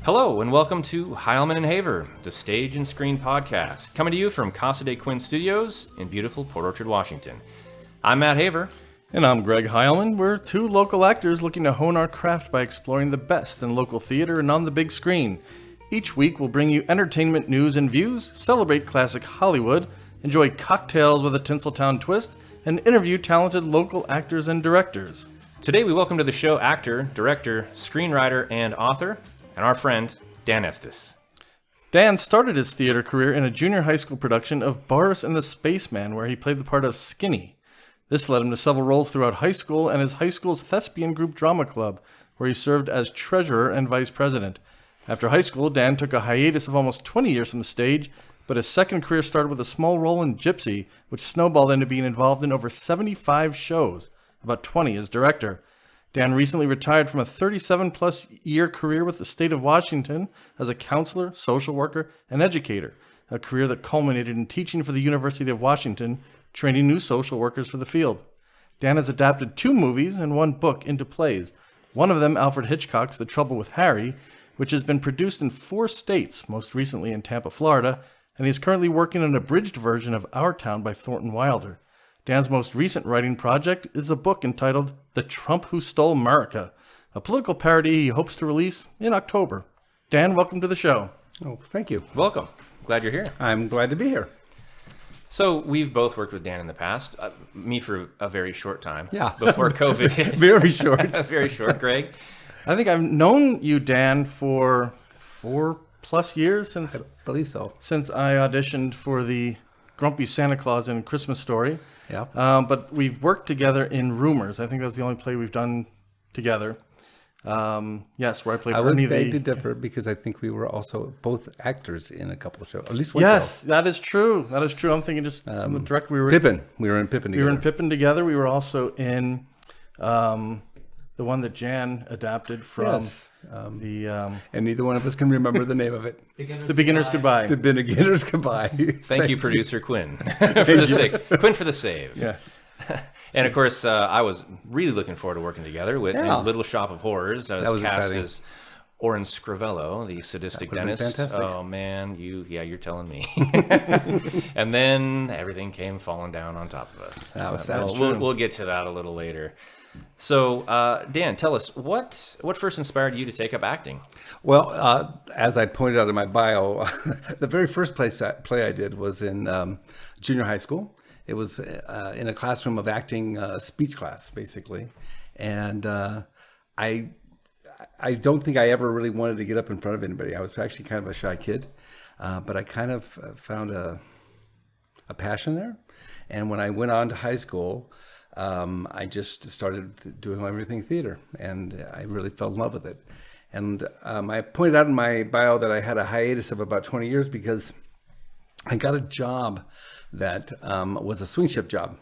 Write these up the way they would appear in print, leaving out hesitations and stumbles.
Hello and welcome to Heilman Haver, the stage and screen podcast, coming to you from Casa de Quinn Studios in beautiful Port Orchard, Washington. I'm Matt Haver. And I'm Greg Heilman. We're two local actors looking to hone our craft by exploring the best in local theater and on the big screen. Each week we'll bring you entertainment news and views, celebrate classic Hollywood, enjoy cocktails with a Tinseltown twist, and interview talented local actors and directors. Today we welcome to the show actor, director, screenwriter, and author, and our friend, Dan Estes. Dan started his theater career in a junior high school production of Boris and The Spaceman, where he played the part of Skinny. This led him to several roles throughout high school and his high school's Thespian Group drama club, where he served as treasurer and vice president. After high school, Dan took a hiatus of almost 20 years from the stage, but his second career started with a small role in Gypsy, which snowballed into being involved in over 75 shows, about 20 as director. Dan recently retired from a 37-plus year career with the state of Washington as a counselor, social worker, and educator, a career that culminated in teaching for the University of Washington, training new social workers for the field. Dan has adapted 2 movies and 1 book into plays, one of them Alfred Hitchcock's The Trouble with Harry, which has been produced in 4 states, most recently in Tampa, Florida, and he is currently working on an abridged version of Our Town by Thornton Wilder. Dan's most recent writing project is a book entitled The Trump Who Stole Murica, a political parody he hopes to release in October. Dan, welcome to the show. Oh, thank you. Welcome. Glad you're here. I'm glad to be here. So we've both worked with Dan in the past, me for a very short time, Yeah. before COVID hit. Very short. Very short, Greg. I think I've known you, Dan, for 4+ years I believe so. since I auditioned for the Grumpy Santa Claus in Christmas Story. Yeah. But we've worked together in Rumors. I think that was the only play we've done together. Yes, where I played I would Ernie beg to the... differ because I think we were also both actors in a couple of shows, at least one Yes, that is true. That is true. I'm thinking just from the direct. We were Pippin. We were in Pippin together. We were in Pippin together. We were also in the one that Jan adapted from Yes. and neither one of us can remember the name of it. The Beginner's Goodbye. The Beginner's Goodbye. Thank you, producer Quinn, for the save. Quinn for the save. Yes. And of course, I was really looking forward to working together with Yeah. in Little Shop of Horrors. I That was was cast exciting. as Orin Scrivello, the sadistic That would've been dentist. fantastic. Oh man, you're telling me. And then everything came falling down on top of us. That's We'll get to that a little later. So, Dan, tell us what first inspired you to take up acting? Well, as I pointed out in my bio, the very first play I did was in junior high school. It was in a classroom of acting, speech class, basically. And I don't think I ever really wanted to get up in front of anybody. I was actually kind of a shy kid, but I kind of found a passion there. And when I went on to high school, I just started doing everything theater, and I really fell in love with it. And I pointed out in my bio that I had a hiatus of about 20 years because I got a job that was a swing shift job.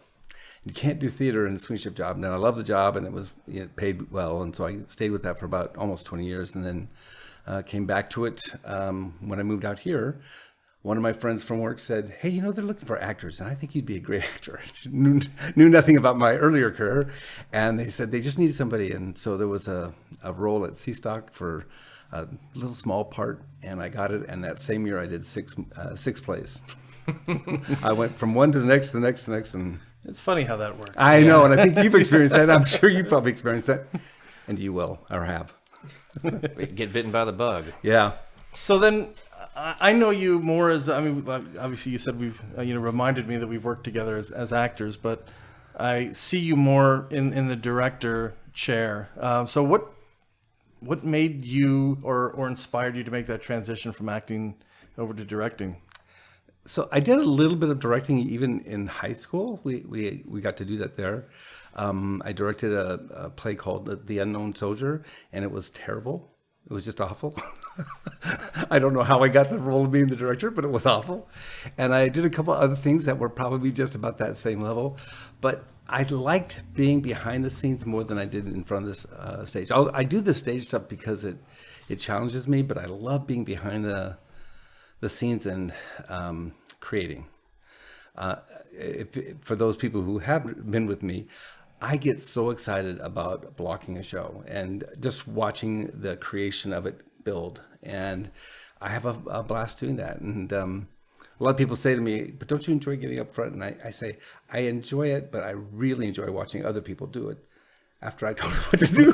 You can't do theater in a swing shift job. And I loved the job, and it paid well, and so I stayed with that for about almost 20 years, and then came back to it when I moved out here. One of my friends from work said, "Hey, they're looking for actors, and I think you'd be a great actor." knew nothing about my earlier career, and they said they just needed somebody. And so there was a role at Seastock for a little small part, and I got it. And that same year, I did six plays. I went from one to the next, to the next, to the next, and It's funny how that works. I know, and I think you've experienced that. I'm sure you probably experienced that, and you will or have. Get bitten by the bug. Yeah. So then, I know you more as, obviously you said we've, reminded me that we've worked together as actors, but I see you more in the director chair. So what made you or inspired you to make that transition from acting over to directing? So I did a little bit of directing even in high school. We got to do that there. I directed a play called The Unknown Soldier, and it was terrible. It was just awful. I don't know how I got the role of being the director, but it was awful. And I did a couple other things that were probably just about that same level. But I liked being behind the scenes more than I did in front of this stage. I do the stage stuff because it challenges me, but I love being behind the scenes and creating. For those people who have been with me, I get so excited about blocking a show and just watching the creation of it build and I have a blast doing that. And a lot of people say to me, but don't you enjoy getting up front? And I say, I enjoy it, but I really enjoy watching other people do it after I told them what to do.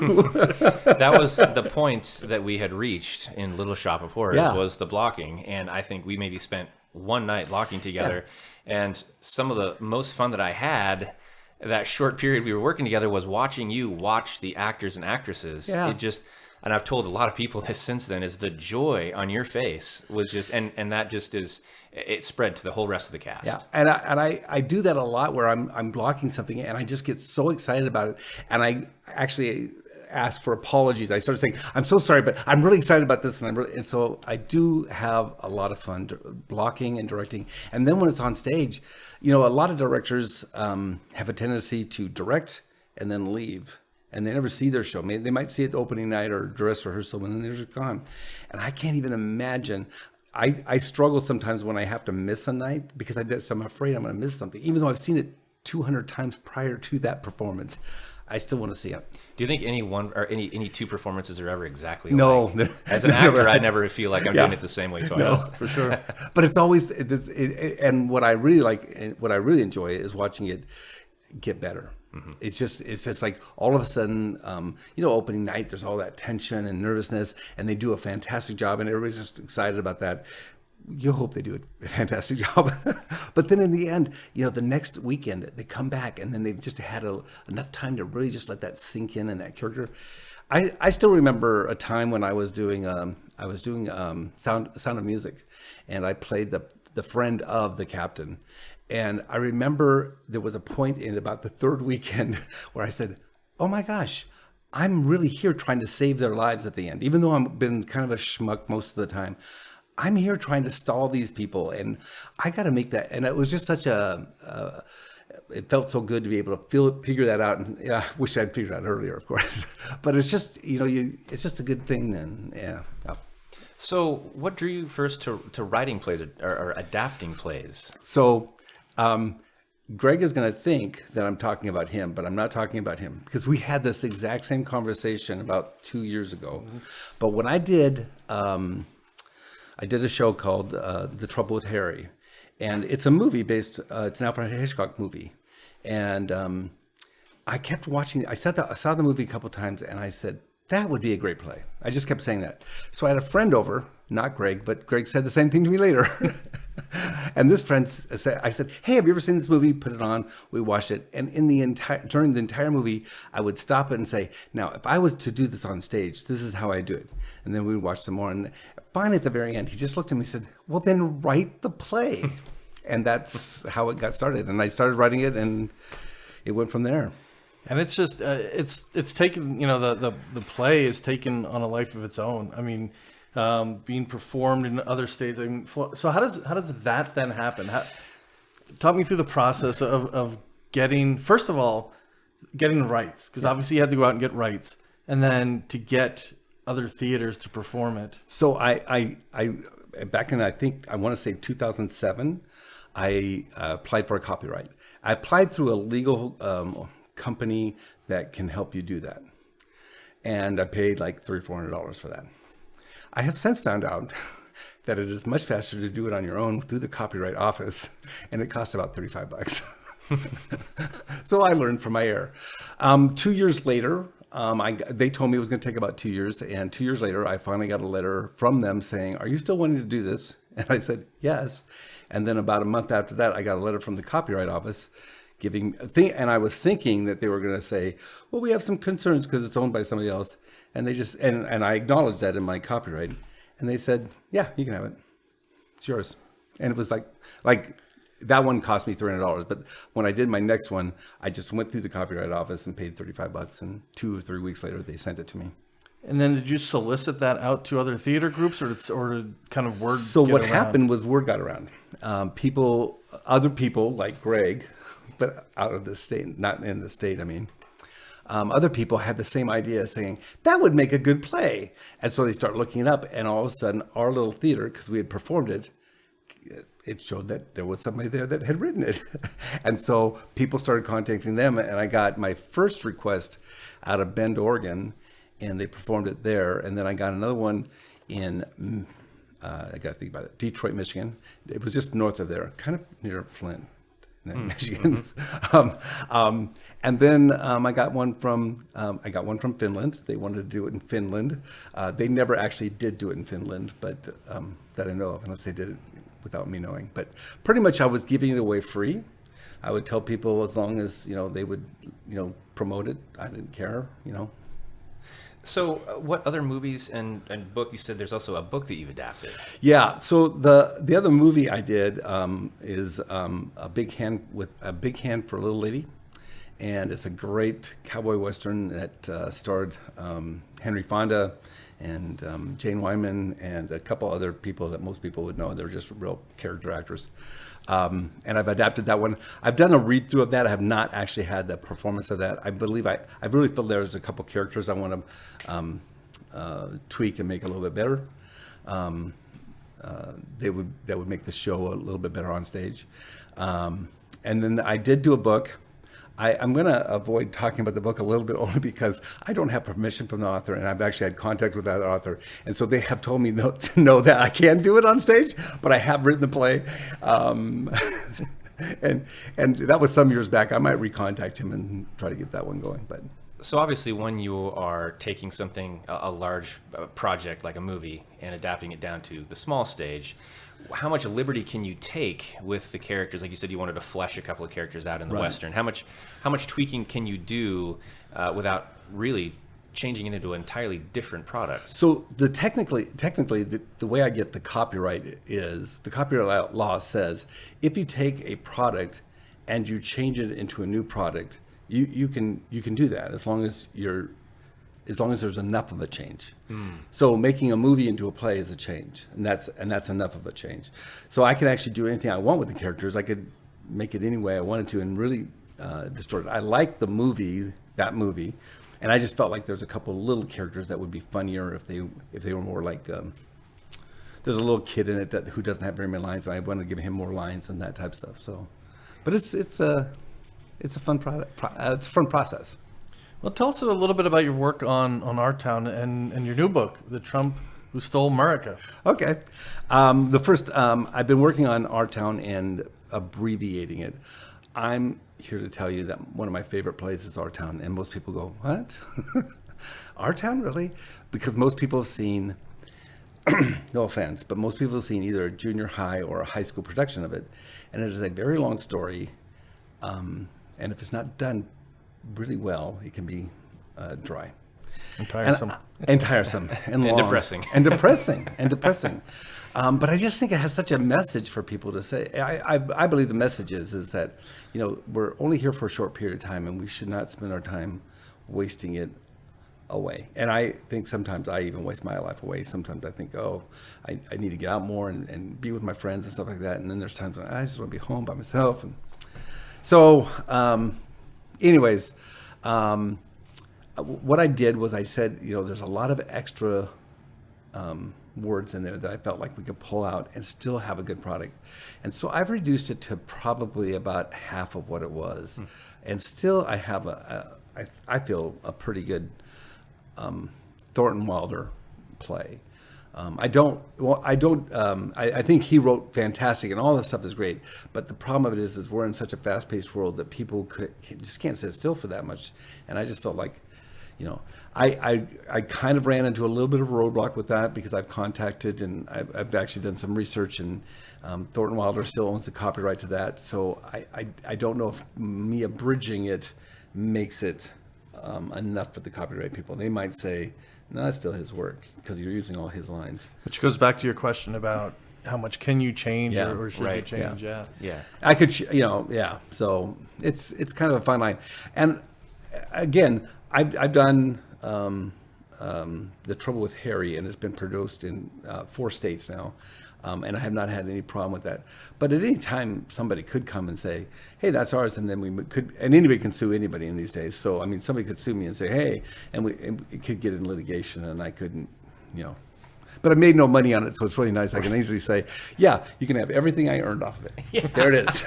That was the point that we had reached in Little Shop of Horrors, was the blocking. And I think we maybe spent one night blocking together. And some of the most fun that I had that short period we were working together was watching you watch the actors and actresses. It just, and I've told a lot of people this since then, is the joy on your face was just, and that just is, it spread to the whole rest of the cast. Yeah, and I do that a lot where I'm blocking something and I just get so excited about it, and I actually ask for apologies. I started saying, I'm so sorry, but I'm really excited about this, and so I do have a lot of fun blocking and directing. And then when it's on stage, a lot of directors have a tendency to direct and then leave, and they never see their show. Maybe they might see it opening night or dress rehearsal, and then they're just gone. And I can't even imagine. I struggle sometimes when I have to miss a night because I'm afraid I'm going to miss something, even though I've seen it 200 times prior to that performance. I still want to see it. Do you think any one or any two performances are ever exactly no, alike? As an actor, I never feel like I'm doing it the same way twice. No, for sure. But it's always, and what I really like, and what I really enjoy is watching it get better. Mm-hmm. It's just like all of a sudden, opening night, there's all that tension and nervousness, and they do a fantastic job, and everybody's just excited about that. You hope they do a fantastic job. But then in the end, the next weekend, they come back, and then they've just had enough time to really just let that sink in and that character. I still remember a time when I was doing Sound of Music, and I played the friend of the captain. And I remember there was a point in about the third weekend where I said, oh my gosh, I'm really here trying to save their lives at the end. Even though I've been kind of a schmuck most of the time, I'm here trying to stall these people. And I got to make that. And it was just such it felt so good to be able to figure that out. And I wish I'd figured it out earlier, of course. But it's just, it's just a good thing then. Yeah. So what drew you first to writing plays or adapting plays? So, Greg is going to think that I'm talking about him, but I'm not talking about him because we had this exact same conversation about 2 years ago. Mm-hmm. But when I did a show called The Trouble with Harry, and it's a movie it's an Alfred Hitchcock movie. And I kept watching, I saw the movie a couple times, and I said, that would be a great play. I just kept saying that. So I had a friend over, not Greg, but Greg said the same thing to me later. And this friend said, I said, hey, have you ever seen this movie? Put it on. We watched it. And during the entire movie, I would stop it and say, now, if I was to do this on stage, this is how I do it. And then we would watch some more. And finally, at the very end, he just looked at me and said, well, then write the play. And that's how it got started. And I started writing it, and it went from there. And it's just it's taken, the play is taken on a life of its own. I mean, being performed in other states. I mean, so how does that then happen? Talk me through the process of getting, first of all, getting rights, because obviously you had to go out and get rights, and then to get other theaters to perform it. So I back in, I want to say 2007, I applied for a copyright. I applied through a legal company that can help you do that. And I paid like $300 or $400 for that. I have since found out that it is much faster to do it on your own through the copyright office, and it costs about $35. So I learned from my error. 2 years later, they told me it was going to take about 2 years, and 2 years later, I finally got a letter from them saying, are you still wanting to do this? And I said, yes. And then about a month after that, I got a letter from the copyright office and I was thinking that they were going to say, well, we have some concerns because it's owned by somebody else. And they just, and I acknowledged that in my copyright. And they said, yeah, you can have it. It's yours. And it was like that one cost me $300. But when I did my next one, I just went through the copyright office and paid $35. And 2 or 3 weeks later, they sent it to me. And then did you solicit that out to other theater groups, or did kind of word So get what around? happened was word got around. Other people like Greg, but out of the state, not in the state, I mean. Other people had the same idea, saying, that would make a good play. And so they start looking it up, and all of a sudden, our little theater, because we had performed it, it showed that there was somebody there that had written it. And so people started contacting them, and I got my first request out of Bend, Oregon, and they performed it there. And then I got another one in, I got to think about it, Detroit, Michigan. It was just north of there, kind of near Flint, Michigan. And then I got one from Finland. They wanted to do it in Finland. They never actually did do it in Finland, but that I know of, unless they did it without me knowing. But pretty much I was giving it away free. I would tell people as long as, they would, promote it. I didn't care, So what other movies and book, you said there's also a book that you've adapted. Yeah. So the other movie I did is A Big Hand for a Little Lady. And it's a great cowboy western that starred Henry Fonda and Jane Wyman and a couple other people that most people would know. They're just real character actors. And I've adapted that one. I've done a read through of that. I have not actually had the performance of that. I believe I really feel there's a couple characters I want to tweak and make a little bit better. That would make the show a little bit better on stage. And then I did do a book. I'm going to avoid talking about the book a little bit only because I don't have permission from the author, and I've actually had contact with that author. And so they have told me to know that I can do it on stage, but I have written the play. And that was some years back. I might recontact him and try to get that one going. But so obviously when you are taking something, a large project like a movie, and adapting it down to the small stage, how much liberty can you take with the characters? Like you said, you wanted to flesh a couple of characters out in the Right. Western. How much tweaking can you do without really changing it into an entirely different product? So technically, the way I get the copyright is the copyright law says if you take a product and you change it into a new product, you can do that as long as there's enough of a change. So making a movie into a play is a change, and that's enough of a change. So I can actually do anything I want with the characters. I could make it any way I wanted to and really distort it. I like that movie, and I just felt like there's a couple of little characters that would be funnier if they were more like. There's a little kid in it who doesn't have very many lines, and I want to give him more lines and that type of stuff. So, but it's a fun product. It's a fun process. Well, tell us a little bit about your work on Our Town and your new book, The Trump Who Stole Murica. Okay. I've been working on Our Town and abbreviating it. I'm here to tell you that one of my favorite plays is Our Town, and most people go, what? Our Town, really? Because most people have seen, no offense, but most people have seen either a junior high or a high school production of it, and it is a very long story, and if it's not done really well, it can be dry And tiresome. and tiresome and long depressing and depressing. But I just think it has such a message for people to say. I believe the message is that we're only here for a short period of time, and we should not spend our time wasting it away. And I think sometimes I even waste my life away. Sometimes I think, I need to get out more and be with my friends and stuff like that. And then there's times when I just want to be home by myself. And so. Anyways, what I did was I said, there's a lot of extra words in there that I felt like we could pull out and still have a good product. And so I've reduced it to probably about half of what it was. And still I have I feel a pretty good Thornton Wilder play. I think he wrote fantastic and all this stuff is great, but the problem of it is we're in such a fast-paced world that people just can't sit still for that much. And I just felt like, I kind of ran into a little bit of a roadblock with that because I've contacted and I've actually done some research, and Thornton Wilder still owns the copyright to that. So I don't know if me abridging it makes it enough for the copyright people. They might say, no, that's still his work because you're using all his lines. Which goes back to your question about how much can you change or should you change? Yeah. I could, So it's kind of a fine line. And again, I've done The Trouble with Harry, and it's been produced in 4 states now. And I have not had any problem with that. But at any time, somebody could come and say, hey, that's ours. And then and anybody can sue anybody in these days. So, I mean, somebody could sue me and say, hey, and it could get in litigation, and I couldn't, But I made no money on it, so it's really nice. I can easily say, yeah, you can have everything I earned off of it. Yeah. There it is.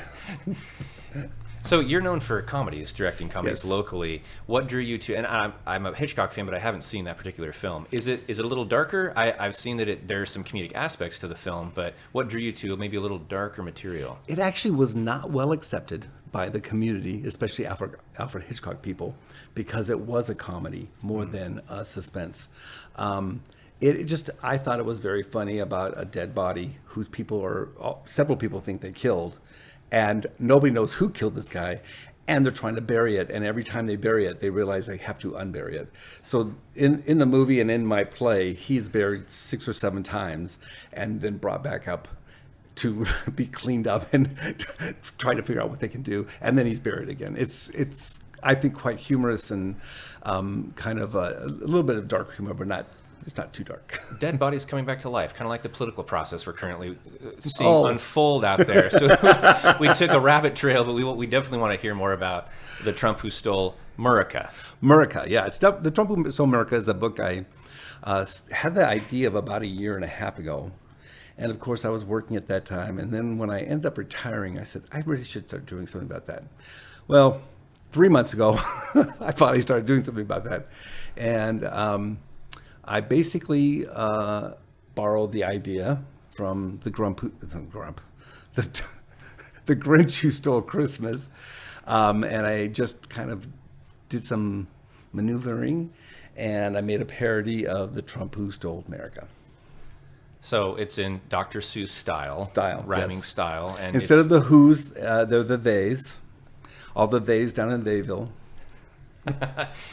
So you're known for comedies, directing comedies Yes. locally. What drew you to? And I'm a Hitchcock fan, but I haven't seen that particular film. Is it a little darker? I've seen that there's some comedic aspects to the film, but what drew you to maybe a little darker material? It actually was not well accepted by the community, especially Alfred Hitchcock people, because it was a comedy more than a suspense. I thought it was very funny about a dead body whose several people think they killed, and nobody knows who killed this guy, and they're trying to bury it, and every time they bury it, they realize they have to unbury it. So in the movie and in my play, he's buried 6 or 7 times and then brought back up to be cleaned up and try to figure out what they can do, and then he's buried again. It's I think quite humorous and kind of a little bit of dark humor, but it's not too dark. Dead bodies coming back to life, kind of like the political process we're currently seeing unfold out there. So we took a rabbit trail, but we definitely want to hear more about the Trump who stole Murica. Murica, yeah. The Trump who stole Murica is a book I had the idea of about 1.5 years ago. And of course, I was working at that time. And then when I ended up retiring, I said, I really should start doing something about that. Well, 3 months ago, I finally started doing something about that. And I basically borrowed the idea from the Grinch Who Stole Christmas, and I just kind of did some maneuvering, and I made a parody of the Trump Who Stole America. So it's in Dr. Seuss style, rhyming yes. style, and instead of the who's, they're the theys, all the theys down in Theyville.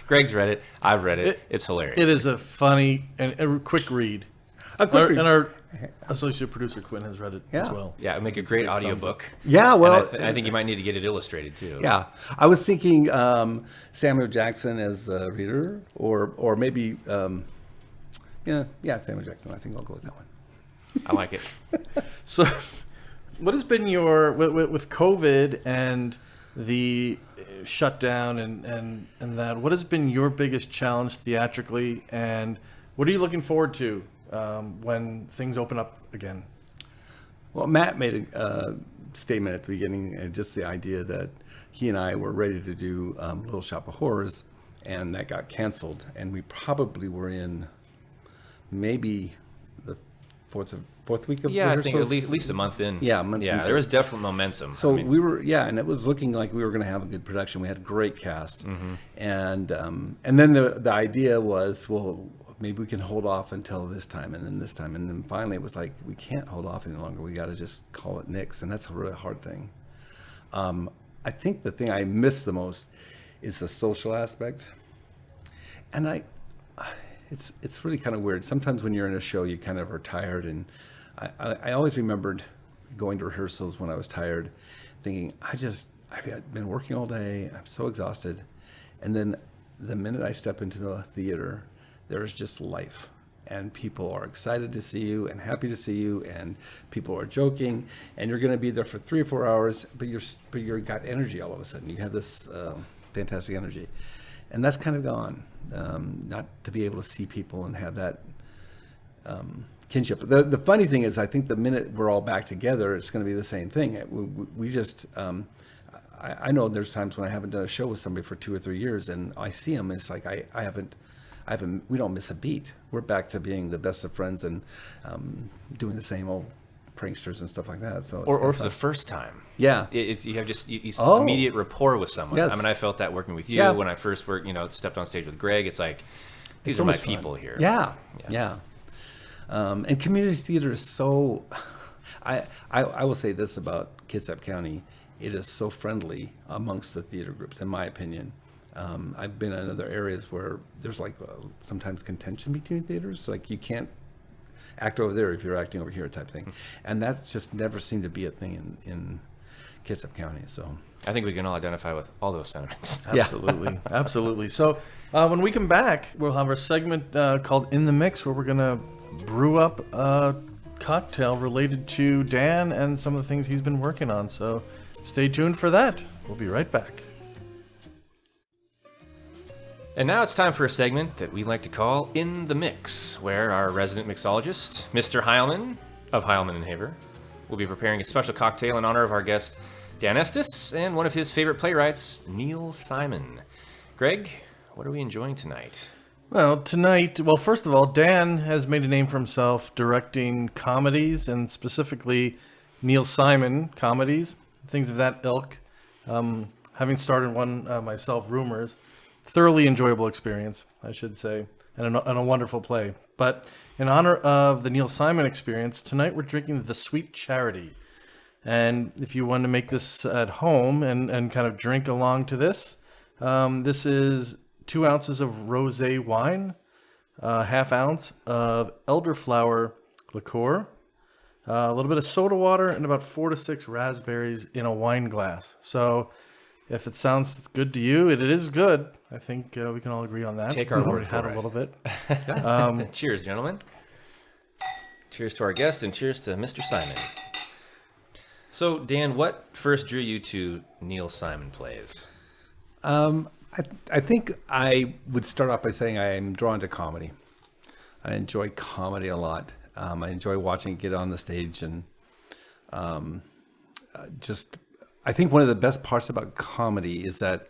Greg's read it. I've read it. It's hilarious. It is a funny and a quick read. And our associate producer Quinn has read it as well. Yeah, it would make a great audiobook. Yeah, well, I think you might need to get it illustrated too. Yeah, I was thinking Samuel Jackson as a reader, or maybe Samuel Jackson. I think I'll go with that one. I like it. So, what has been your with COVID and the shutdown and that? What has been your biggest challenge theatrically, and what are you looking forward to when things open up again? Well, Matt made a statement at the beginning, and just the idea that he and I were ready to do Little Shop of Horrors, and that got canceled, and we probably were in maybe the fourth week of I think at least a month in. Yeah, a month yeah. into There was definitely momentum. So we were, and it was looking like we were going to have a good production. We had a great cast, and then the idea was, well, maybe we can hold off until this time, and then this time, and then finally it was like, we can't hold off any longer. We got to just call it Nix, and that's a really hard thing. I think the thing I miss the most is the social aspect, and it's really kind of weird. Sometimes when you're in a show, you kind of are tired, and I always remembered going to rehearsals when I was tired, thinking, I've been working all day, I'm so exhausted, and then the minute I step into the theater, there's just life, and people are excited to see you and happy to see you, and people are joking, and you're going to be there for 3 or 4 hours, but you're got energy all of a sudden. You have this fantastic energy, and that's kind of gone. Not to be able to see people and have that kinship. The funny thing is, I think the minute we're all back together, it's going to be the same thing. We just, I know there's times when I haven't done a show with somebody for 2 or 3 years, and I see them. It's like we don't miss a beat. We're back to being the best of friends and doing the same old pranksters and stuff like that. So or for the first time. Yeah, you have just immediate rapport with someone. Yes. I mean, I felt that working with you when I first stepped on stage with Greg. It's like, these are my people here. Yeah. And community theater is so. I will say this about Kitsap County: it is so friendly amongst the theater groups, in my opinion. I've been in other areas where there's sometimes contention between theaters, like you can't act over there if you're acting over here type thing, and that's just never seemed to be a thing in Kitsap County. So I think we can all identify with all those sentiments. Absolutely. Absolutely. So when we come back, we'll have our segment called In the Mix, where we're going to brew up a cocktail related to Dan and some of the things he's been working on. So stay tuned for that. We'll be right back. And now it's time for a segment that we like to call In the Mix, where our resident mixologist, Mr. Heilman of Heilman Haver, will be preparing a special cocktail in honor of our guest, Dan Estes, and one of his favorite playwrights, Neil Simon. Greg, what are we enjoying tonight? Well, tonight, first of all, Dan has made a name for himself directing comedies, and specifically Neil Simon comedies, things of that ilk. Having started one myself, Rumors, thoroughly enjoyable experience, I should say, and a wonderful play. But in honor of the Neil Simon experience, tonight we're drinking The Sweet Charity. And if you want to make this at home and kind of drink along to this, this is 2 ounces of rosé wine, half ounce of elderflower liqueur, a little bit of soda water, and about 4 to 6 raspberries in a wine glass. So if it sounds good to you, it is good. I think we can all agree on that. Take our word for it. A little bit. Cheers, gentlemen. Cheers to our guest, and cheers to Mr. Simon. So, Dan, what first drew you to Neil Simon plays? I think I would start off by saying I am drawn to comedy. I enjoy comedy a lot. I enjoy watching it get on the stage, and I think one of the best parts about comedy is that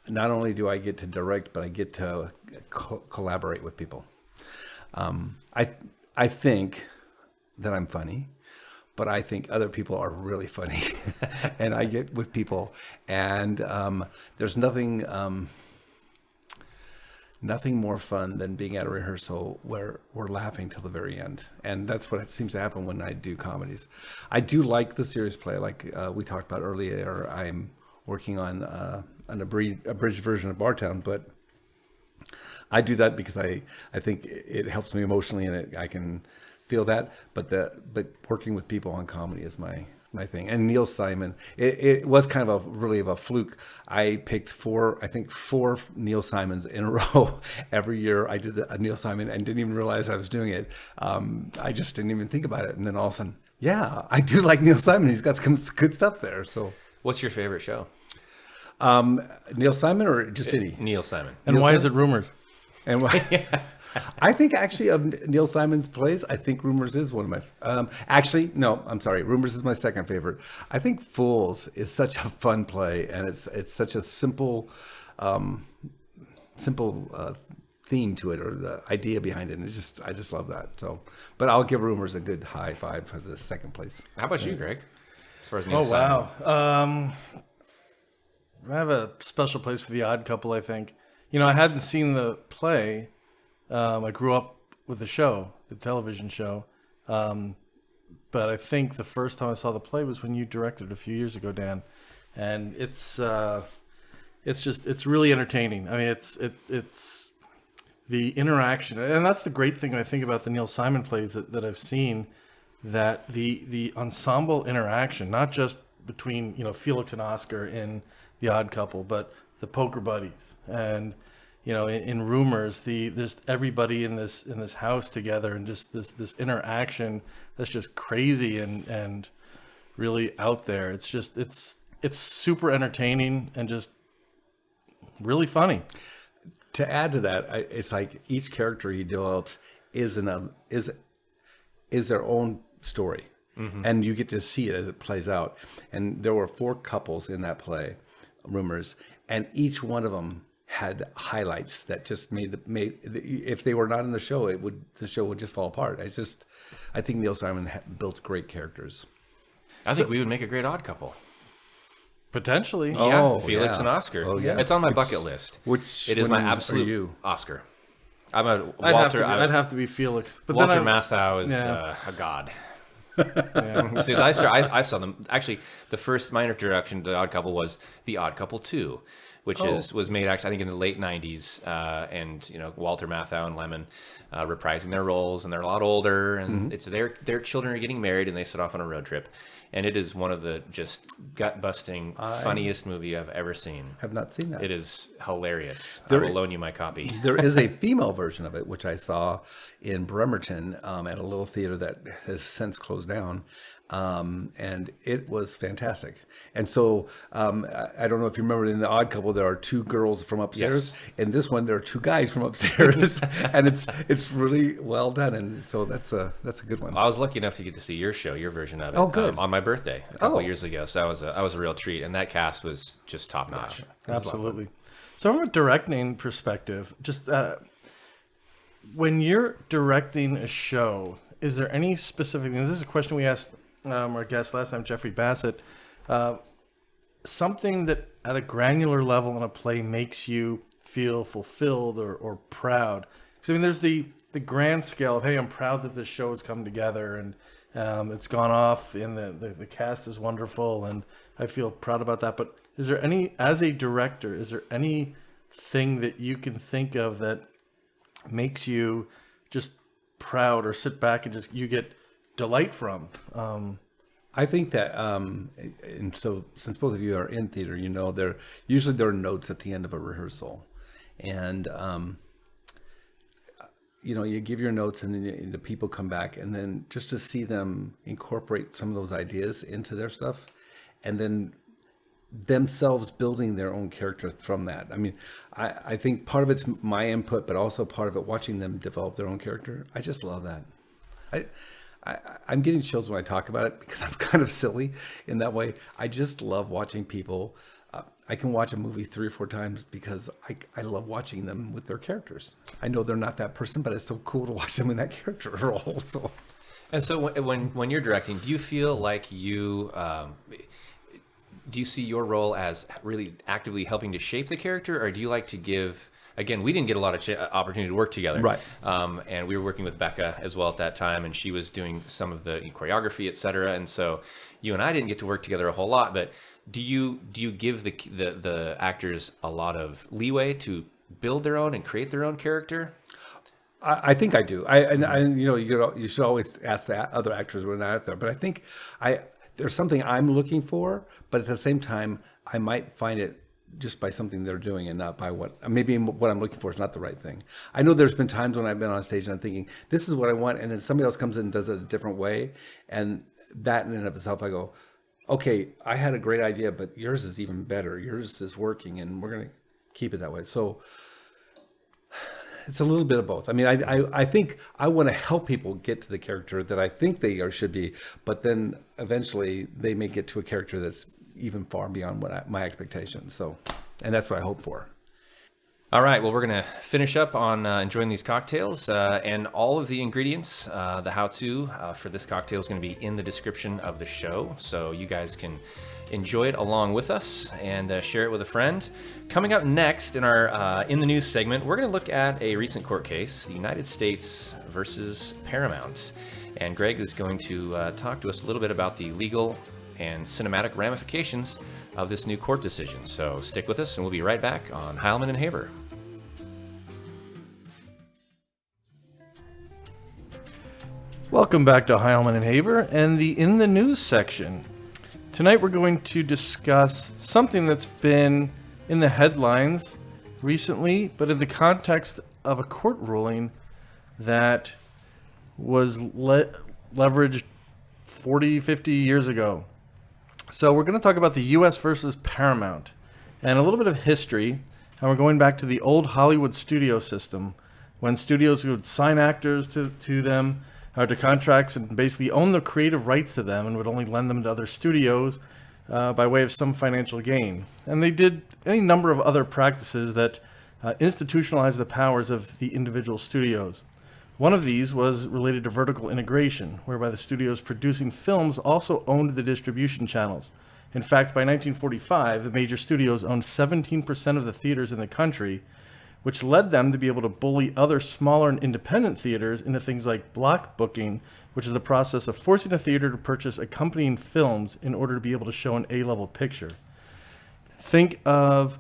not only do I get to direct, but I get to collaborate with people. I think that I'm funny, but I think other people are really funny. And I get with people, and there's nothing more fun than being at a rehearsal where we're laughing till the very end. And that's what seems to happen when I do comedies. I do like the serious play, like we talked about earlier. I'm working on an abridged version of Bartown, but I do that because I think it helps me emotionally, and I can feel that. But working with people on comedy is my thing. And Neil Simon, it was kind of really of a fluke. I picked four Neil Simons in a row. Every year I did a Neil Simon and didn't even realize I was doing it. I just didn't even think about it. And then all of a sudden, yeah, I do like Neil Simon. He's got some good stuff there. So, what's your favorite show? Neil Simon or just any? Neil Simon. And Neil why Simon? is it Rumors? And why? I think actually of Neil Simon's plays, I think Rumors is one of my. Actually, no, I'm sorry. Rumors is my second favorite. I think Fools is such a fun play, and it's such a simple theme to it, or the idea behind it. And I just love that. So, but I'll give Rumors a good high five for the second place. How about you, Greg? As far as Neil Simon. Simon. I have a special place for The Odd Couple, I think. I hadn't seen the play. I grew up with the show, the television show. But I think the first time I saw the play was when you directed a few years ago, Dan. And it's really entertaining. I mean, it's the interaction. And that's the great thing I think about the Neil Simon plays that I've seen, that the ensemble interaction, not just between, Felix and Oscar in The Odd Couple, but the poker buddies, and in Rumors, there's everybody in this house together, and just this interaction that's just crazy and really out there. It's just it's super entertaining and just really funny. To add to that, it's like each character he develops is their own story. Mm-hmm. And you get to see it as it plays out. And there were 4 couples in that play, Rumors, and each one of them had highlights that just made if they were not in the show, the show would just fall apart. I think Neil Simon built great characters. I think we would make a great odd couple. Potentially. Yeah, Felix and Oscar. Oh, yeah. It's on my bucket list. It is my absolute Oscar. I'm a Walter. I'd have to be Felix. But Walter Matthau is a god. Yeah. See, I saw them. Actually, the first minor introduction to The Odd Couple was The Odd Couple 2, which was made actually I think in the late 90s, and Walter Matthau and Lemon reprising their roles, and they're a lot older, and it's their children are getting married, and they set off on a road trip, and it is one of the just gut-busting funniest movie I've ever seen. Have not seen that. It is hilarious. I will loan you my copy. There is a female version of it, which I saw in Bremerton at a little theater that has since closed down. And it was fantastic. And so I don't know if you remember, in The Odd Couple there are 2 girls from upstairs. Yes. In this one there are 2 guys from upstairs, and it's really well done. And so that's a good one. I was lucky enough to get to see your show, your version of it. Oh, good. On my birthday a couple years ago, so that was a real treat, and that cast was just top notch. Yeah, absolutely. So from a directing perspective, just when you're directing a show, is there any specific? This is a question we asked our guest last time, Jeffrey Bassett. Something that at a granular level in a play makes you feel fulfilled or proud. Because I mean, there's the grand scale of, hey, I'm proud that this show has come together and it's gone off and the cast is wonderful and I feel proud about that. But is there any, as a director, is there anything that you can think of that makes you just proud or sit back and just you get delight from? I think that, and so since both of you are in theater, you know, there are notes at the end of a rehearsal, and you know, you give your notes, and then the people come back, and then just to see them incorporate some of those ideas into their stuff, and then themselves building their own character from that. I mean, I think part of it's my input, but also part of it watching them develop their own character. I just love that. I'm getting chills when I talk about it because I'm kind of silly in that way. I just love watching people. I can watch a movie 3 or 4 times because I love watching them with their characters. I know they're not that person, but it's so cool to watch them in that character role. So, and so when you're directing, do you feel like you do you see your role as really actively helping to shape the character, or do you like to give? Again, we didn't get a lot of opportunity to work together. Right. And we were working with Becca as well at that time, and she was doing some of the choreography, et cetera. And so you and I didn't get to work together a whole lot, but do you give the actors a lot of leeway to build their own and create their own character? I think I do. I you know, you should always ask the other actors when they're out there, but I think there's something I'm looking for, but at the same time, I might find it just by something they're doing and not by what I'm looking for is not the right thing. I know there's been times when I've been on stage and I'm thinking, this is what I want. And then somebody else comes in and does it a different way. And that in and of itself, I go, okay, I had a great idea, but yours is even better. Yours is working and we're going to keep it that way. So it's a little bit of both. I mean, I think I want to help people get to the character that I think they should be, but then eventually they may get to a character that's even far beyond my expectations. So, and that's what I hope for. All right. Well, we're going to finish up on enjoying these cocktails, and all of the ingredients, the how-to for this cocktail is going to be in the description of the show. So you guys can enjoy it along with us and share it with a friend. Coming up next in our In the News segment, we're going to look at a recent court case, the United States versus Paramount. And Greg is going to talk to us a little bit about the legal and cinematic ramifications of this new court decision. So stick with us and we'll be right back on Heilman and Haver. Welcome back to Heilman and Haver and the In the News section. Tonight we're going to discuss something that's been in the headlines recently, but in the context of a court ruling that was leveraged 40, 50 years ago. So we're going to talk about the U.S. versus Paramount and a little bit of history. And we're going back to the old Hollywood studio system when studios would sign actors to them or to contracts and basically own the creative rights to them and would only lend them to other studios by way of some financial gain. And they did any number of other practices that institutionalized the powers of the individual studios. One of these was related to vertical integration, whereby the studios producing films also owned the distribution channels. In fact, by 1945, the major studios owned 17% of the theaters in the country, which led them to be able to bully other smaller and independent theaters into things like block booking, which is the process of forcing a theater to purchase accompanying films in order to be able to show an A-level picture. Think of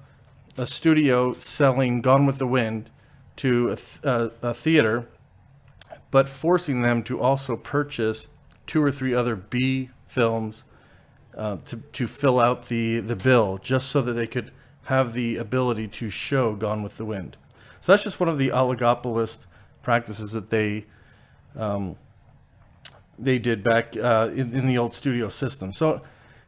a studio selling Gone with the Wind to a theater, but forcing them to also purchase 2 or 3 other B films to fill out the bill, just so that they could have the ability to show Gone with the Wind. So that's just one of the oligopolist practices that they did back in the old studio system. So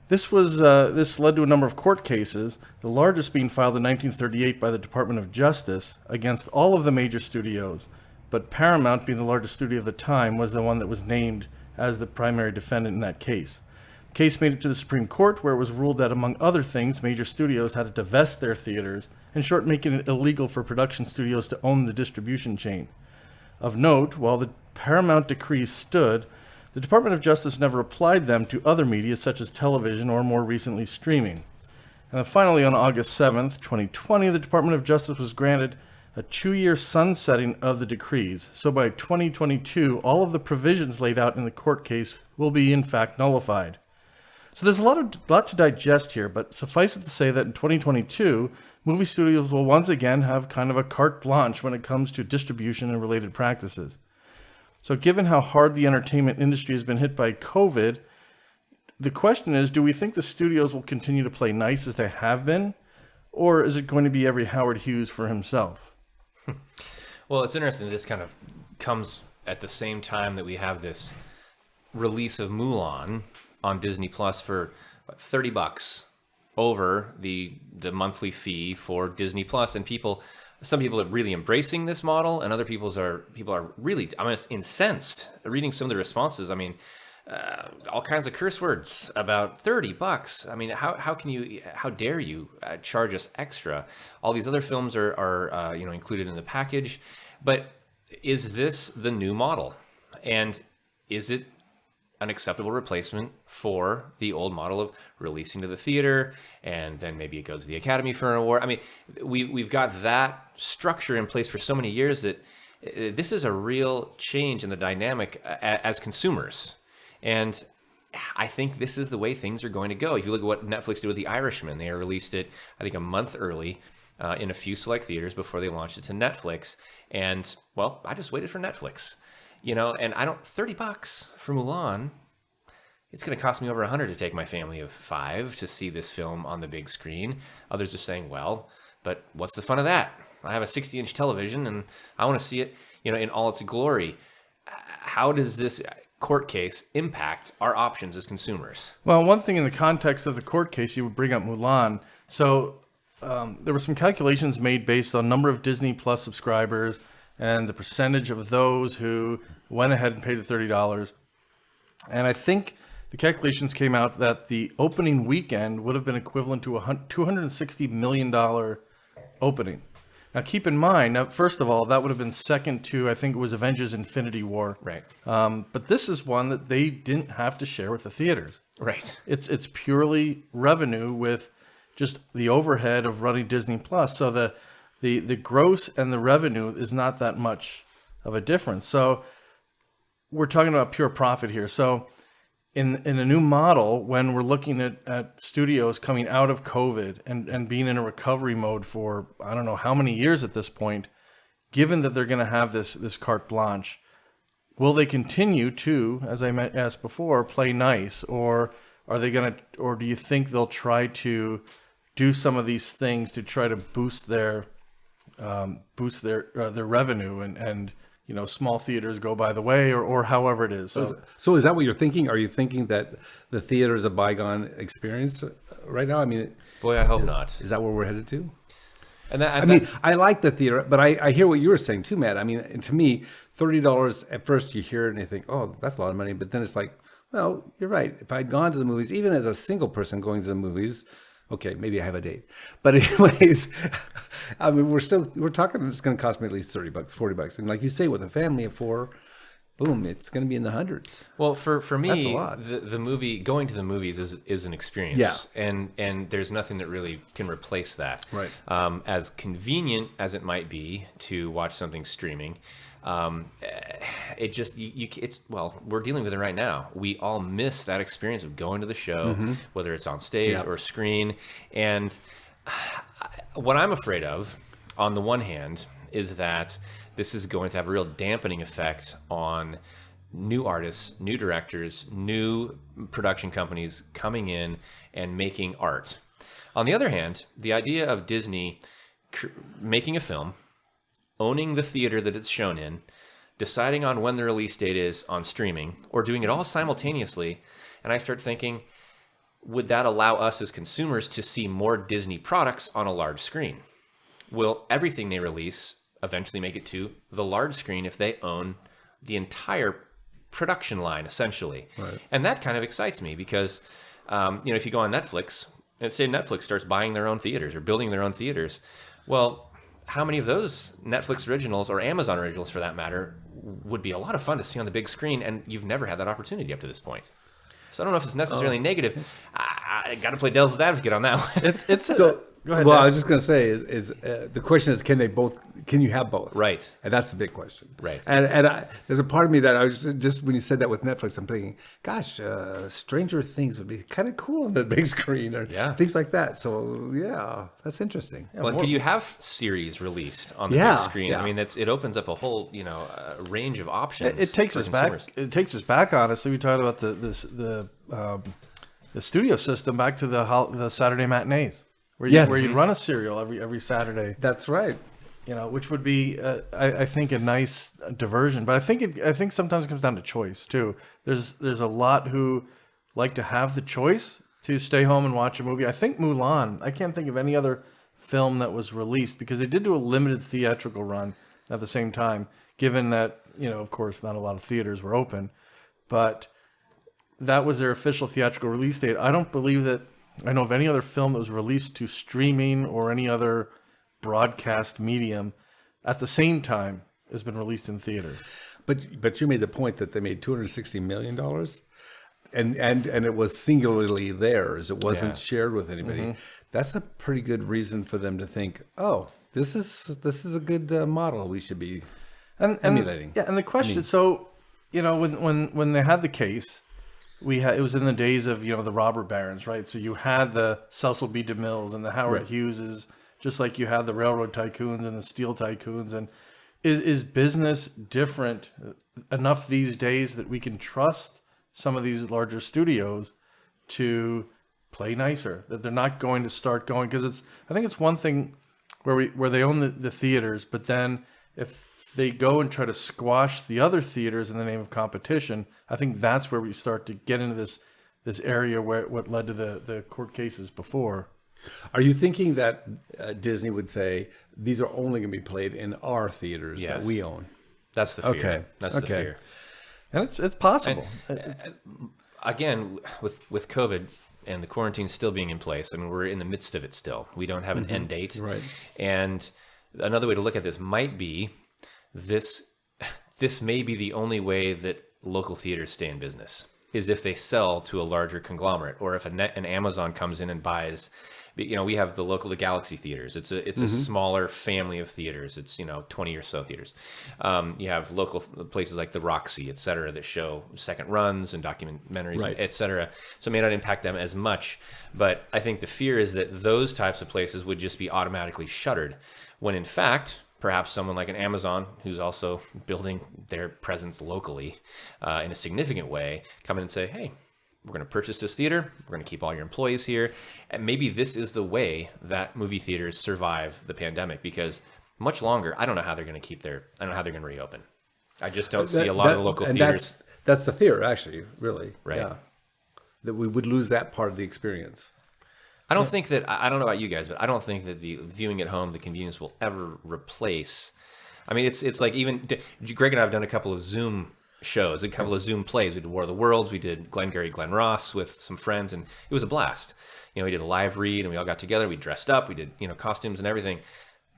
this led to a number of court cases, the largest being filed in 1938 by the Department of Justice against all of the major studios. But Paramount, being the largest studio of the time, was the one that was named as the primary defendant in that case. The case made it to the Supreme Court, where it was ruled that, among other things, major studios had to divest their theaters, in short, making it illegal for production studios to own the distribution chain. Of note, while the Paramount decrees stood, the Department of Justice never applied them to other media such as television or more recently streaming. And then finally, on August 7th, 2020, the Department of Justice was granted a 2-year sunsetting of the decrees. So by 2022, all of the provisions laid out in the court case will be in fact nullified. So there's a lot to digest here, but suffice it to say that in 2022, movie studios will once again have kind of a carte blanche when it comes to distribution and related practices. So given how hard the entertainment industry has been hit by COVID, the question is, do we think the studios will continue to play nice as they have been? Or is it going to be every Howard Hughes for himself? Well, it's interesting. This kind of comes at the same time that we have this release of Mulan on Disney Plus for $30 over the monthly fee for Disney Plus, and some people are really embracing this model, and other people are really, I'm just incensed reading some of the responses. I mean, all kinds of curse words about $30. I mean, how dare you charge us extra? All these other films are included in the package, but is this the new model? And is it an acceptable replacement for the old model of releasing to the theater and then maybe it goes to the Academy for an award? I mean, we've got that structure in place for so many years that this is a real change in the dynamic as consumers. And I think this is the way things are going to go. If you look at what Netflix did with The Irishman, they released it, I think, a month early in a few select theaters before they launched it to Netflix. And, well, I just waited for Netflix, and $30 for Mulan, it's going to cost me over $100 to take my family of 5 to see this film on the big screen. Others are saying, well, but what's the fun of that? I have a 60-inch television and I want to see it, in all its glory. How does this court case impact our options as consumers? Well, one thing in the context of the court case, you would bring up Mulan. So there were some calculations made based on number of Disney Plus subscribers and the percentage of those who went ahead and paid the $30. And I think the calculations came out that the opening weekend would have been equivalent to a $260 million opening. Now, keep in mind, first of all, that would have been second to, I think it was Avengers Infinity War. Right. But this is one that they didn't have to share with the theaters. Right. It's purely revenue with just the overhead of running Disney Plus. So the gross and the revenue is not that much of a difference. So we're talking about pure profit here. So in a new model, when we're looking at studios coming out of COVID and being in a recovery mode for, I don't know how many years at this point, given that they're going to have this carte blanche, will they continue to, as I asked before, play nice, or are they going to, or do you think they'll try to do some of these things to try to boost their revenue and small theaters go by the way, or however it is. So is that what you're thinking? Are you thinking that the theater is a bygone experience right now? I mean, boy, I hope not. Is that where we're headed to? And I like the theater, but I hear what you were saying too, Matt. I mean, to me, $30 at first you hear it and you think, oh, that's a lot of money. But then it's like, well, you're right. If I'd gone to the movies, even as a single person going to the movies, okay, maybe I have a date. But anyways, I mean, we're talking, it's going to cost me at least $30, $40. And like you say, with a family of 4, boom, it's going to be in the hundreds. Well, for me, that's a lot. The movie, going to the movies is an experience. Yeah. And there's nothing that really can replace that. Right. As convenient as it might be to watch something streaming, it just, we're dealing with it right now. We all miss that experience of going to the show, whether it's on stage or screen. And what I'm afraid of, on the one hand, is that this is going to have a real dampening effect on new artists, new directors, new production companies coming in and making art. On the other hand, the idea of Disney making a film, owning the theater that it's shown in, deciding on when the release date is on streaming, or doing it all simultaneously, and I start thinking, would that allow us as consumers to see more Disney products on a large screen? Will everything they release eventually make it to the large screen if they own the entire production line, essentially? Right. And that kind of excites me because If you go on Netflix, and say Netflix starts buying their own theaters or building their own theaters, well, how many of those Netflix originals or Amazon originals, for that matter, would be a lot of fun to see on the big screen, and you've never had that opportunity up to this point. So I don't know if it's necessarily negative. I got to play devil's advocate on that one. Go ahead, well, Dan. I was just going to say the question is, can you have both? Right. And that's the big question. Right. And there's a part of me that I was just when you said that with Netflix, I'm thinking, gosh, Stranger Things would be kind of cool on the big screen or things like that. So yeah, that's interesting. Well, could you have series released on the big screen? Yeah. I mean, it opens up a whole range of options. It takes us back. It takes us back. Honestly, we talked about the studio system back to the Saturday matinees. Where you'd run a serial every Saturday. That's right. Which would be, I think, a nice diversion. But I think sometimes it comes down to choice too. There's a lot who like to have the choice to stay home and watch a movie. I think Mulan. I can't think of any other film that was released because they did do a limited theatrical run at the same time. Given that of course, not a lot of theaters were open, but that was their official theatrical release date. I don't believe that. I know of any other film that was released to streaming or any other broadcast medium at the same time has been released in theaters. But you made the point that they made $260 million, and it was singularly theirs. It wasn't shared with anybody. Mm-hmm. That's a pretty good reason for them to think, oh, this is a good model we should be emulating. And the question, when they had the case. It was in the days of the robber barons, right? So you had the Cecil B. DeMilles and the Howard Hugheses, just like you had the railroad tycoons and the steel tycoons. And is business different enough these days that we can trust some of these larger studios to play nicer? That they're not going to start going because I think it's one thing where they own the theaters, but then if they go and try to squash the other theaters in the name of competition, I think that's where we start to get into this area where what led to the court cases before. Are you thinking that Disney would say these are only going to be played in our theaters that we own? That's the fear. Okay. That's the fear. And it's possible. Again, with COVID and the quarantine still being in place, I mean, we're in the midst of it still. We don't have an end date. Right. And another way to look at this might be this may be the only way that local theaters stay in business, is if they sell to a larger conglomerate, or if an Amazon comes in and buys. We have the Galaxy theaters. It's a smaller family of theaters. It's 20 or so theaters. You have local places like the Roxy, et cetera, that show second runs and documentaries, et cetera. So it may not impact them as much. But I think the fear is that those types of places would just be automatically shuttered, when in fact, perhaps someone like an Amazon, who's also building their presence locally in a significant way, come in and say, hey, we're going to purchase this theater. We're going to keep all your employees here. And maybe this is the way that movie theaters survive the pandemic, because much longer, I don't know how they're going to I don't know how they're going to reopen. I just don't see a lot of the local theaters. That's the fear, actually, really. Right. Yeah. That we would lose that part of the experience. I don't think that, I don't know about you guys, but I don't think that the viewing at home, the convenience will ever replace. I mean, it's like even, Greg and I have done a couple of Zoom shows, a couple of Zoom plays. We did War of the Worlds, we did Glengarry Glen Ross with some friends, and it was a blast. We did a live read, and we all got together, we dressed up, we did, costumes and everything.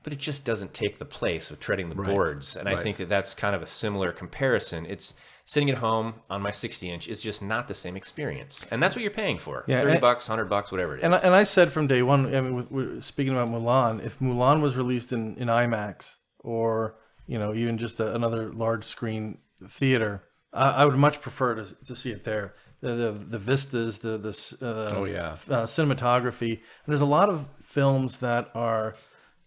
But it just doesn't take the place of treading the boards. And I think that that's kind of a similar comparison. It's sitting at home on my 60-inch is just not the same experience. And that's what you're paying for. Yeah, $30, $100, whatever it is. And I said from day one, I mean, speaking about Mulan, if Mulan was released in IMAX or, even just another large screen theater, I would much prefer to see it there. The vistas, the cinematography. And there's a lot of films that are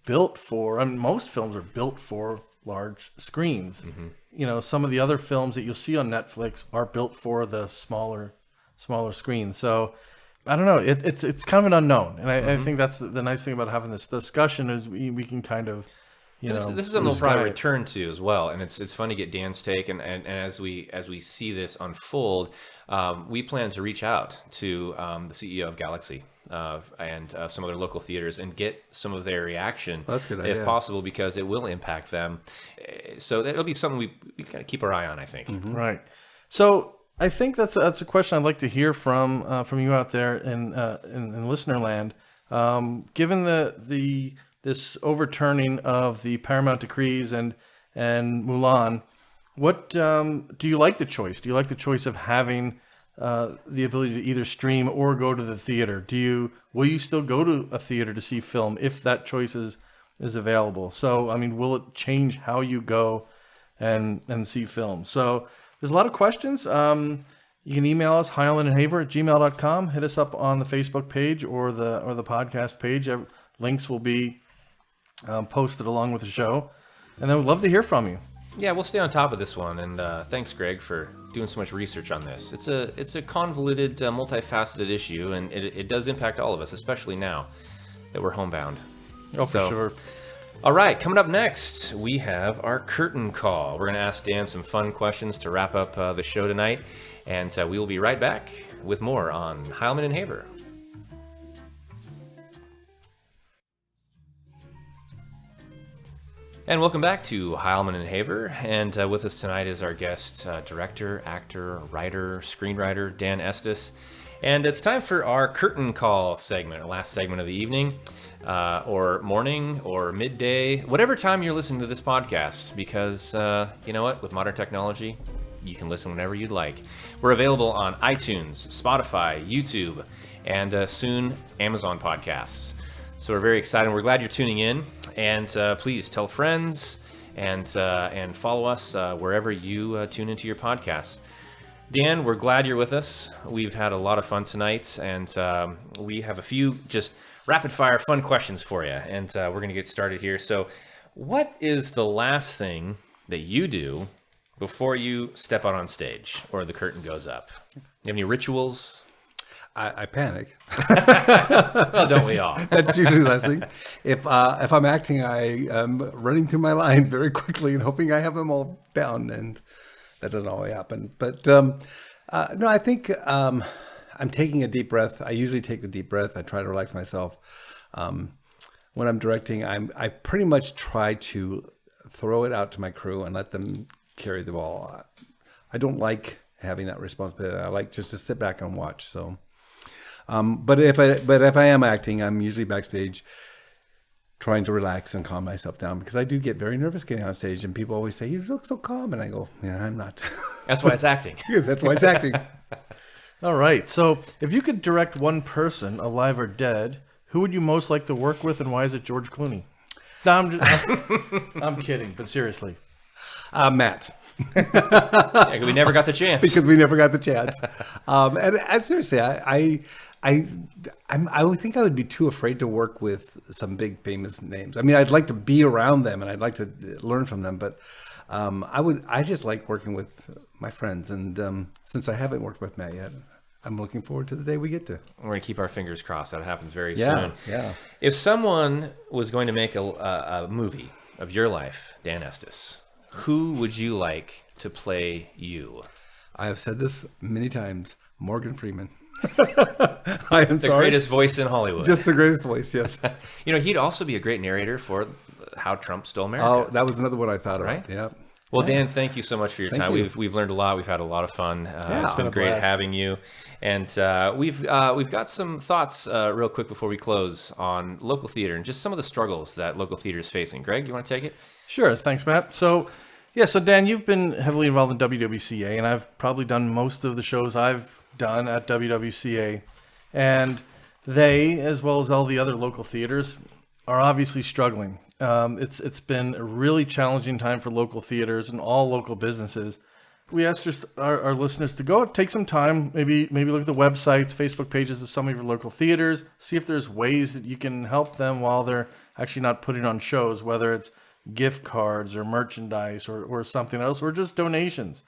built for, I mean, most films are built for large screens. Mm-hmm. Some of the other films that you'll see on Netflix are built for the smaller screen. So I don't know. It's kind of an unknown. And I think that's the nice thing about having this discussion is we can kind of, this is something we'll probably return to as well. And it's fun to get Dan's take. And as we see this unfold, we plan to reach out to the CEO of Galaxy and some other local theaters and get some of their reaction, that's a good if idea. possible, because it will impact them. So that'll be something we kind of keep our eye on, I think. Mm-hmm. Right. So I think that's a question I'd like to hear from you out there in listener land. Given this overturning of the Paramount decrees and Mulan, what do you like the choice? Do you like the choice of having the ability to either stream or go to the theater? Will you still go to a theater to see film if that choice is available? So, I mean, will it change how you go and see film? So there's a lot of questions. You can email us, heilmanandhaver@gmail.com. Hit us up on the Facebook page or the podcast page. Links will be posted along with the show. And then we'd love to hear from you. Yeah, we'll stay on top of this one. And thanks, Greg, for doing so much research on this. It's a convoluted, multifaceted issue, and it does impact all of us, especially now that we're homebound. Oh, for sure. All right, coming up next, we have our curtain call. We're going to ask Dan some fun questions to wrap up the show tonight, and we will be right back with more on Heilman and Haver. And welcome back to Heilman and Haver, and with us tonight is our guest, director, actor, writer, screenwriter, Dan Estes. And it's time for our curtain call segment, our last segment of the evening, or morning, or midday, whatever time you're listening to this podcast, because you know what, with modern technology, you can listen whenever you'd like. We're available on iTunes, Spotify, YouTube, and soon Amazon Podcasts. So we're very excited. We're glad you're tuning in, and please tell friends and follow us wherever you tune into your podcasts. Dan, we're glad you're with us. We've had a lot of fun tonight, and we have a few just rapid-fire fun questions for you, and we're going to get started here. So what is the last thing that you do before you step out on stage or the curtain goes up? You have any rituals? I panic. Well, don't we all? That's usually the last thing. If I'm acting, I am running through my lines very quickly and hoping I have them all down, and that doesn't always happen. But no, I think I'm taking a deep breath. I usually take a deep breath. I try to relax myself. When I'm directing, I pretty much try to throw it out to my crew and let them carry the ball. I don't like having that responsibility. I like just to sit back and watch. So. But if I am acting, I'm usually backstage trying to relax and calm myself down, because I do get very nervous getting on stage, and people always say, "You look so calm," and I go, "Yeah, I'm not." That's why it's acting. Yes, that's why it's acting. All right. So if you could direct one person, alive or dead, who would you most like to work with, and why is it George Clooney? No, I'm kidding, but seriously. Matt. Yeah, we never got the chance. Because we never got the chance. And seriously, I would think I would be too afraid to work with some big famous names. I mean, I'd like to be around them and I'd like to learn from them, but I just like working with my friends. And since I haven't worked with Matt yet, I'm looking forward to the day we get to. We're going to keep our fingers crossed. That happens very soon. Yeah. If someone was going to make a movie of your life, Dan Estes, who would you like to play you? I have said this many times. Morgan Freeman. I am the greatest voice in Hollywood. Just the greatest voice, yes. You know, he'd also be a great narrator for How Trump Stole Murica. Oh, that was another one I thought of. Right? Yeah. Well, Dan, thank you so much for your time. We've learned a lot. We've had a lot of fun. It's been great having you. And we've got some thoughts real quick before we close on local theater and just some of the struggles that local theater is facing. Greg, you want to take it? Sure. Thanks, Matt. So Dan, you've been heavily involved in WWCA, and I've probably done most of the shows I've done at WWCA. And they, as well as all the other local theaters, are obviously struggling. It's been a really challenging time for local theaters and all local businesses. We asked just our listeners to go take some time, maybe look at the websites, Facebook pages of some of your local theaters, see if there's ways that you can help them while they're actually not putting on shows, whether it's gift cards or merchandise or something else, or just donations.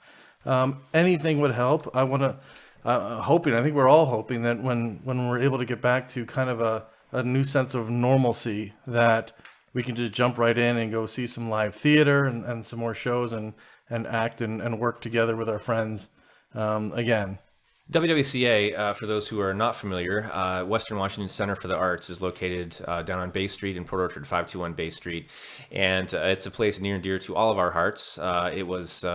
Anything would help. I think we're all hoping that when we're able to get back to kind of a new sense of normalcy, that we can just jump right in and go see some live theater and some more shows and act and work together with our friends again. WWCA, for those who are not familiar, Western Washington Center for the Arts is located down on Bay Street in Port Orchard, 521 Bay Street. And it's a place near and dear to all of our hearts. It was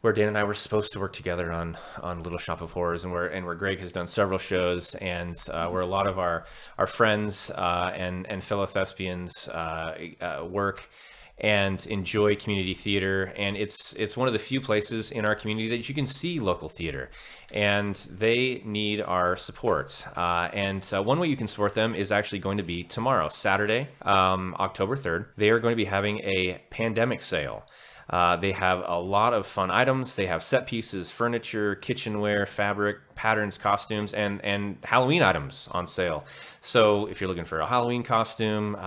where Dan and I were supposed to work together on Little Shop of Horrors, and where Greg has done several shows, and where a lot of our friends and fellow thespians work and enjoy community theater. And it's one of the few places in our community that you can see local theater, and they need our support. And one way you can support them is actually going to be tomorrow, Saturday, October 3rd. They are going to be having a pandemic sale. They have a lot of fun items. They have set pieces, furniture, kitchenware, fabric, patterns, costumes, and Halloween items on sale. So if you're looking for a Halloween costume,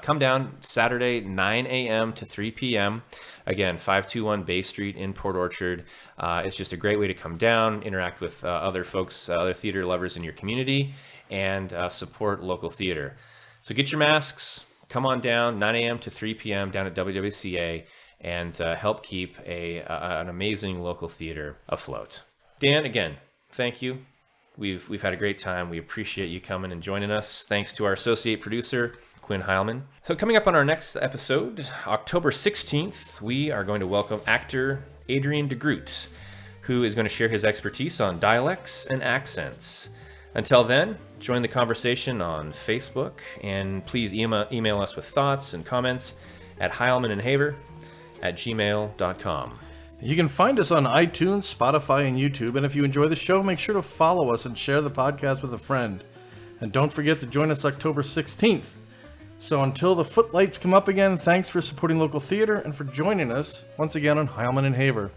come down Saturday, 9 a.m. to 3 p.m. Again, 521 Bay Street in Port Orchard. It's just a great way to come down, interact with other folks, other theater lovers in your community, and support local theater. So get your masks, come on down, 9 a.m. to 3 p.m. down at WWCA, and help keep an amazing local theater afloat. Dan, again, thank you. We've had a great time. We appreciate you coming and joining us. Thanks to our associate producer, Quinn Heilman. So coming up on our next episode, October 16th, we are going to welcome actor Adrian DeGroot, who is going to share his expertise on dialects and accents. Until then, join the conversation on Facebook, and please email us with thoughts and comments at heilmanandhaver@gmail.com. You can find us on iTunes, Spotify, and YouTube, and if you enjoy the show, make sure to follow us and share the podcast with a friend. And don't forget to join us October 16th. So until the footlights come up again, thanks for supporting local theater and for joining us once again on Heilman and Haver.